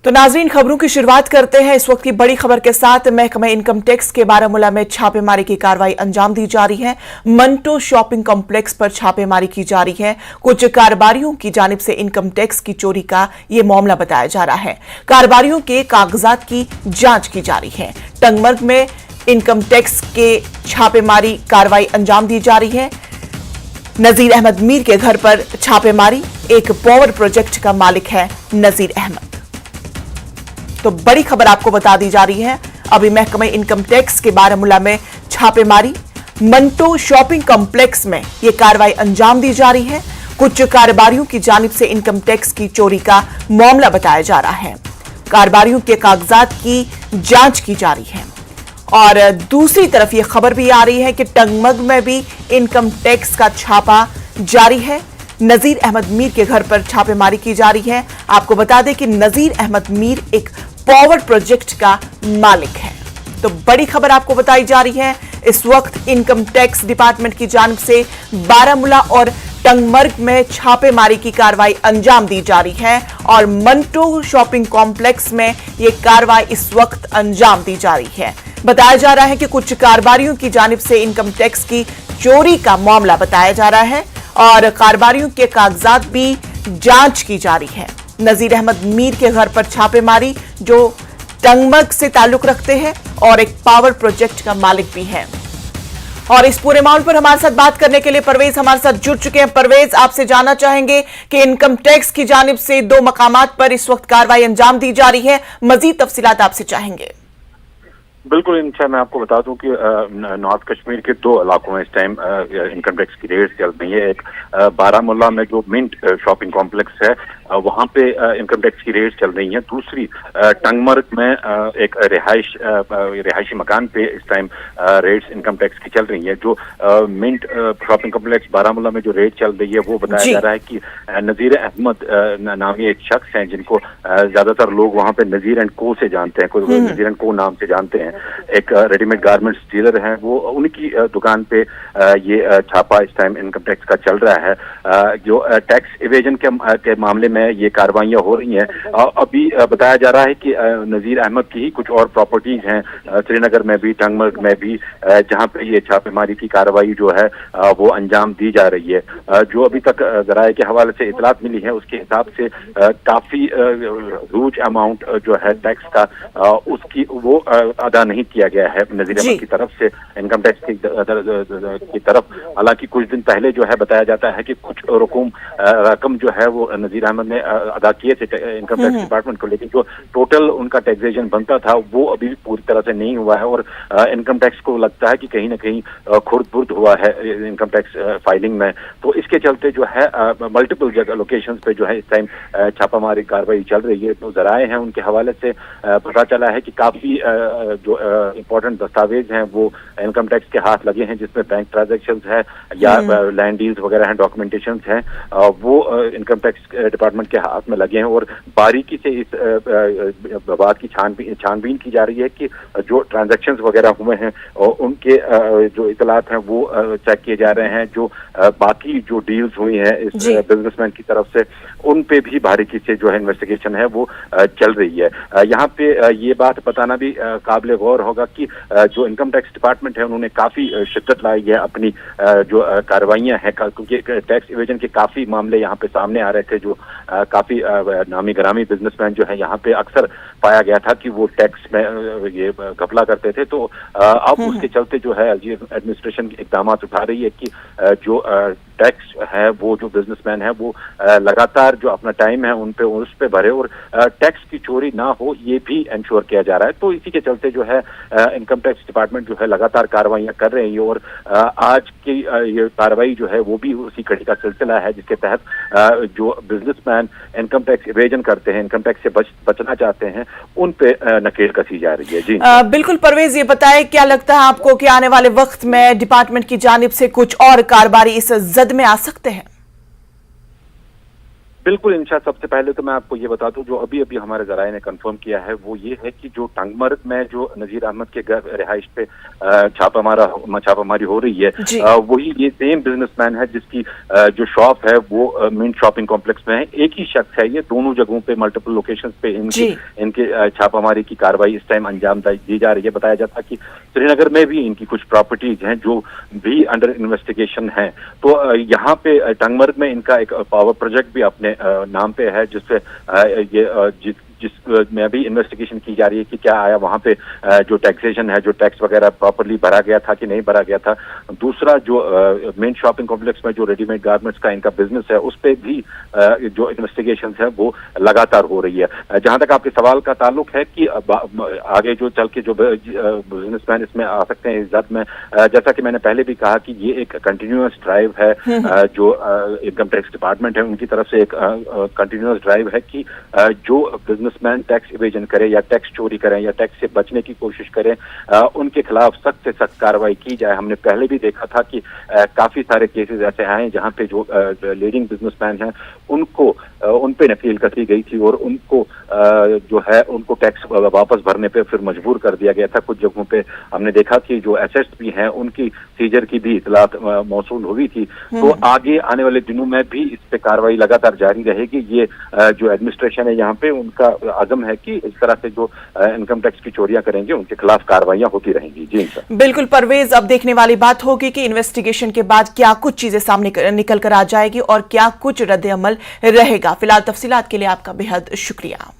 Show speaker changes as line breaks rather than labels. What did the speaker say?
तो नाज़रीन, खबरों की शुरुआत करते हैं इस वक्त की बड़ी खबर के साथ। महकमा इनकम टैक्स के बारामूला में छापेमारी की कार्रवाई अंजाम दी जा रही है। मंटो शॉपिंग कॉम्प्लेक्स पर छापेमारी की जा रही है। कुछ कारोबारियों की जानिब से इनकम टैक्स की चोरी का यह मामला बताया जा रहा है। कारोबारियों के कागजात की जांच की जा रही है। टंगमर्ग में इनकम टैक्स के छापेमारी कार्रवाई अंजाम दी जा रही है। नजीर अहमद मीर के घर पर छापेमारी। एक पावर प्रोजेक्ट का मालिक है नजीर अहमद। तो बड़ी खबर आपको बता दी जा रही है। अभी महकमा इनकम टैक्स के बारामूला में छापेमारी, मंटो शॉपिंग कॉम्प्लेक्स में यह कार्रवाई अंजाम दी जा रही है। कुछ कारोबारियों की जानिब से इनकम टैक्स की चोरी का मामला बताया जा रहा है। कारोबारियों के कागजात की जांच की जा रही है। और दूसरी तरफ यह खबर भी आ रही है कि टंगमर्ग में भी इनकम टैक्स का छापा जारी है। नजीर अहमद मीर के घर पर छापेमारी की जा रही है। आपको बता दें कि नजीर अहमद मीर एक पावर प्रोजेक्ट का मालिक है। तो बड़ी खबर आपको बताई जा रही है। इस वक्त इनकम टैक्स डिपार्टमेंट की जानिब से बारामूला और टंगमर्ग में छापेमारी की कार्रवाई अंजाम दी जा रही है और मंटो शॉपिंग कॉम्प्लेक्स में यह कार्रवाई इस वक्त अंजाम दी जा रही है। बताया जा रहा है कि कुछ कारोबारियों की जानिब से इनकम टैक्स की चोरी का मामला बताया जा रहा है और कारोबारियों के कागजात भी जांच की जा रही है। नजीर अहमद मीर के घर पर छापेमारी, जो टंगमर्ग से ताल्लुक रखते हैं और एक पावर प्रोजेक्ट का मालिक भी है। और इस पूरे मामले पर हमारे साथ बात करने के लिए परवेज हमारे साथ जुड़ चुके हैं। परवेज, आपसे जानना चाहेंगे कि इनकम टैक्स की जानिब से 2 मकामात पर इस वक्त कार्रवाई अंजाम दी जा रही है। मजीद तफसीलात आपसे चाहेंगे।
बिल्कुल इंशा, मैं आपको बता दूं कि नॉर्थ कश्मीर के 2 इलाकों में इस टाइम इनकम टैक्स की रेड चल रही है। एक बारामूला में जो मिंट शॉपिंग कॉम्प्लेक्स है वहां पे इनकम टैक्स की रेड चल रही है। दूसरी टंगमर्ग में एक रिहायशी मकान पे इस टाइम रेड्स इनकम टैक्स की चल रही है। जो मिंट शॉपिंग कॉम्प्लेक्स बारामूला में जो रेड चल रही है वो बताया जा रहा है कि नजीर अहमद नामी एक शख्स हैं जिनको ज्यादातर लोग वहां पे नजीर एंड को से जानते हैं, कोई नजीर एंड को नाम से जानते हैं। एक रेडीमेड गारमेंट्स डीलर हैं, वो उनकी दुकान पे ये छापा इस टाइम इनकम टैक्स का चल रहा है। जो टैक्स इवेजन के मामले में ये कार्रवाइयां हो रही हैं। अभी बताया जा रहा है कि नजीर अहमद की ही कुछ और प्रॉपर्टीज हैं श्रीनगर में भी, टंगमर्ग में भी, जहां पे ये छापेमारी की कार्रवाई जो है वो अंजाम दी जा रही है। जो अभी तक जराये के हवाले से इतलात मिली है उसके हिसाब से काफी ह्यूज अमाउंट जो है टैक्स का उसकी वो अदा नहीं किया गया है नजीर अहमद की तरफ से इनकम टैक्स की तरफ। हालांकि कुछ दिन पहले जो है बताया जाता है कि कुछ रकम जो है वो नजीर अहमद ने अदा किए थे इनकम टैक्स डिपार्टमेंट को, लेकिन जो टोटल उनका टैक्सेशन बनता था वो अभी पूरी तरह से नहीं हुआ है और इनकम टैक्स को लगता है कि कहीं ना कहीं खुर्द बुर्द हुआ है इनकम टैक्स फाइलिंग में। तो इसके चलते जो है मल्टीपल जगह लोकेशंस पे जो है इस टाइम छापामारी कार्रवाई चल रही है। तो जराए हैं उनके हवाले से पता चला है कि काफी जो इम्पोर्टेंट दस्तावेज हैं वो इनकम टैक्स के हाथ लगे हैं, जिसमें बैंक ट्रांजेक्शन है या लैंड डील्स वगैरह हैं, डॉक्यूमेंटेशन हैं, वो इनकम टैक्स डिपार्टमेंट के हाथ में लगे हैं और बारीकी से इस बात की छानबीन की जा रही है कि जो ट्रांजैक्शंस वगैरह हुए हैं और उनके जो इतलात हैं वो चेक किए जा रहे हैं। जो बाकी जो डील्स हुई हैं इस बिजनेसमैन की तरफ से उन पे भी बारीकी से जो है इन्वेस्टिगेशन है वो चल रही है। यहाँ पे ये बात बताना भी काबिल गौर होगा कि जो इनकम टैक्स डिपार्टमेंट है उन्होंने काफी शिद्दत लाई है अपनी जो कार्रवाइयां हैं, क्योंकि टैक्स इवेजन के काफी मामले यहाँ पे सामने आ रहे थे। जो काफी नामी ग्रामी बिजनेसमैन जो है यहाँ पे अक्सर पाया गया था कि वो टैक्स में ये घपला करते थे। तो अब उसके चलते जो है एडमिनिस्ट्रेशन इकदाम उठा रही है कि जो टैक्स है वो जो बिजनेसमैन है वो लगातार जो अपना टाइम है उस पे भरे और टैक्स की चोरी ना हो ये भी इंश्योर किया जा रहा है। तो इसी के चलते जो है इनकम टैक्स डिपार्टमेंट जो है लगातार कार्रवाइयां कर रही है और आज की ये कार्रवाई जो है वो भी उसी कड़ी का सिलसिला है जिसके तहत जो बिजनेसमैन इनकम टैक्स इवेजन करते हैं, इनकम टैक्स से बचना चाहते हैं, उन पे नकेल कसी जा रही है। जी
बिल्कुल परवेज, ये बताएं क्या लगता है आपको कि आने वाले वक्त में डिपार्टमेंट की जानिब से कुछ और कारोबारी इस जद में आ सकते हैं?
बिल्कुल इंशा, सबसे पहले तो मैं आपको ये बता दूं, जो अभी अभी हमारे जराये ने कंफर्म किया है वो ये है कि जो टंगमर्ग में जो नजीर अहमद के घर रिहाइश पे छापामारी हो रही है, वही ये सेम बिजनेसमैन है जिसकी जो शॉप है वो मिंट शॉपिंग कॉम्प्लेक्स में है। एक ही शख्स है, ये दोनों जगहों पे मल्टीपल लोकेशंस पे इनके छापामारी की कार्रवाई इस टाइम अंजाम दी जा रही है। बताया जाता है कि श्रीनगर में भी इनकी कुछ प्रॉपर्टीज हैं जो भी अंडर इन्वेस्टिगेशन है। तो यहाँ पे टंगमर्ग में इनका एक पावर प्रोजेक्ट भी अपने नाम पे है, जिसपे जिसमें भी इन्वेस्टिगेशन की जा रही है कि क्या आया वहाँ पे जो टैक्सेशन है, जो टैक्स वगैरह प्रॉपर्ली भरा गया था कि नहीं भरा गया था। दूसरा, जो मेन शॉपिंग कॉम्प्लेक्स में जो रेडीमेड गारमेंट्स का इनका बिजनेस है, उस पे भी जो इन्वेस्टिगेशन है वो लगातार हो रही है। जहाँ तक आपके सवाल का ताल्लुक है कि आगे जो चल के जो बिजनेसमैन इसमें आ सकते हैं इस जद में, जैसा कि मैंने पहले भी कहा कि ये एक कंटिन्यूअस ड्राइव है जो इनकम टैक्स डिपार्टमेंट है उनकी तरफ से एक कंटिन्यूअस ड्राइव है कि जो बिजनेसमैन टैक्स इवेजन करे या टैक्स चोरी करें या टैक्स से बचने की कोशिश करें, उनके खिलाफ सख्त से सख्त कार्रवाई की जाए। हमने पहले भी देखा था कि काफी सारे केसेस ऐसे आए जहां पे जो लीडिंग बिजनेसमैन हैं उन पे नकील कसी गई थी और उनको जो है उनको टैक्स वापस भरने पे फिर मजबूर कर दिया गया था। कुछ जगहों पे हमने देखा कि जो एसेट्स भी हैं उनकी सीजर की भी इतलात मौसूल हुई थी। तो आगे आने वाले दिनों में भी इस पे कार्रवाई लगातार जारी रहेगी। ये जो एडमिनिस्ट्रेशन है यहाँ पे उनका आज़म है कि इस तरह से जो इनकम टैक्स की चोरियां करेंगे उनके खिलाफ कार्रवाइयां होती रहेंगी। जी सर,
बिल्कुल परवेज, अब देखने वाली बात होगी कि इन्वेस्टिगेशन के बाद क्या कुछ चीजें सामने निकल कर आ जाएगी और क्या कुछ रद्द अमल रहेगा। फिलहाल तफसीलात के लिए आपका बेहद शुक्रिया।